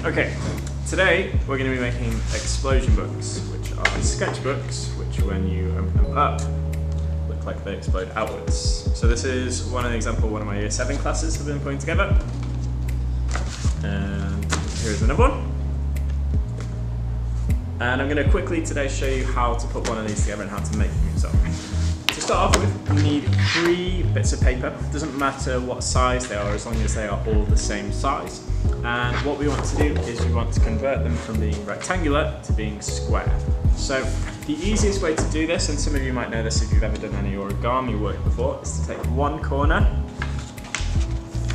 Okay, today we're going to be making explosion books, which are sketchbooks, which when you open them up, look like they explode outwards. So this is one example one of my Year 7 classes have been putting together. And here's another one. And I'm going to quickly today show you how to put one of these together and how to make them yourself. To start off with, you need 3 bits of paper. It doesn't matter what size they are as long as they are all the same size. And what we want to do is we want to convert them from being rectangular to being square. So the easiest way to do this, and some of you might know this if you've ever done any origami work before, is to take one corner,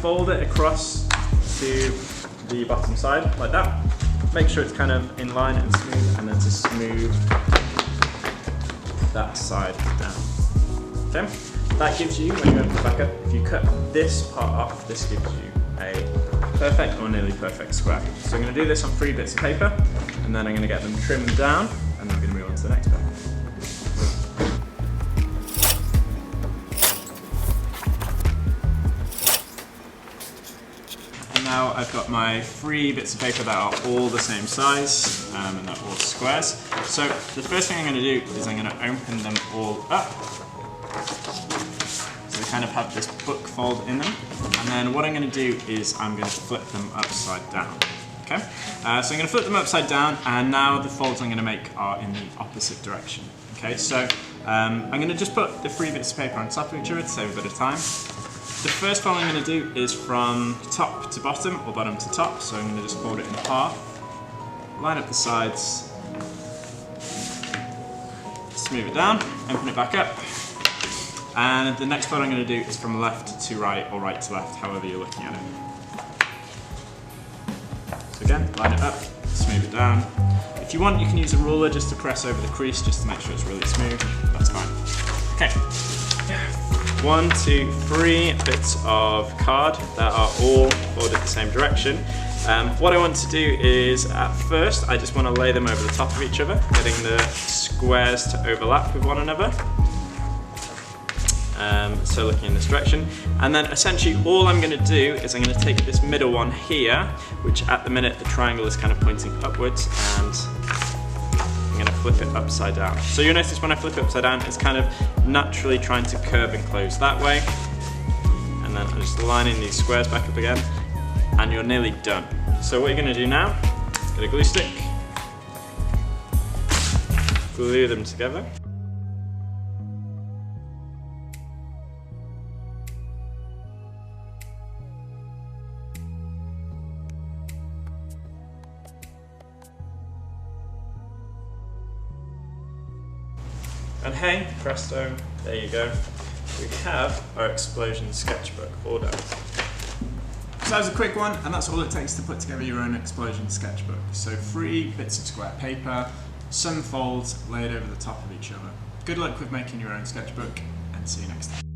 fold it across to the bottom side like that. Make sure it's kind of in line and smooth, and then to smooth that side down. Okay? That gives you, when you open it back up, if you cut this part off, this gives you a perfect or nearly perfect square. So I'm going to do this on 3 bits of paper, and then I'm going to get them trimmed down, and then we're going to move on to the next bit. And now I've got my 3 bits of paper that are all the same size, and they're all squares. So the first thing I'm going to do is I'm going to open them all up. So they kind of have this book fold in them. And then what I'm going to do is I'm going to flip them upside down. Okay? So I'm going to flip them upside down, and now the folds I'm going to make are in the opposite direction. Okay? So I'm going to just put the 3 bits of paper on top of each other to save a bit of time. The first fold I'm going to do is from top to bottom, or bottom to top. So I'm going to just fold it in half, line up the sides, smooth it down, open it back up. And the next fold I'm going to do is from left to right, or right to left, however you're looking at it. So again, line it up, smooth it down. If you want, you can use a ruler just to press over the crease, just to make sure it's really smooth. That's fine. Okay. 1, 2, 3 bits of card that are all folded the same direction. What I want to do is, at first, I just want to lay them over the top of each other, getting the squares to overlap with one another. So looking in this direction, and then essentially all I'm going to do is I'm going to take this middle one here, which at the minute the triangle is kind of pointing upwards, and I'm going to flip it upside down. So you'll notice when I flip it upside down, it's kind of naturally trying to curve and close that way, and then I'm just lining these squares back up again, and you're nearly done. So what you're going to do now, get a glue stick, glue them together. And hey, presto, there you go. We have our explosion sketchbook all done. So that was a quick one, and that's all it takes to put together your own explosion sketchbook. So 3 bits of square paper, some folds laid over the top of each other. Good luck with making your own sketchbook, and see you next time.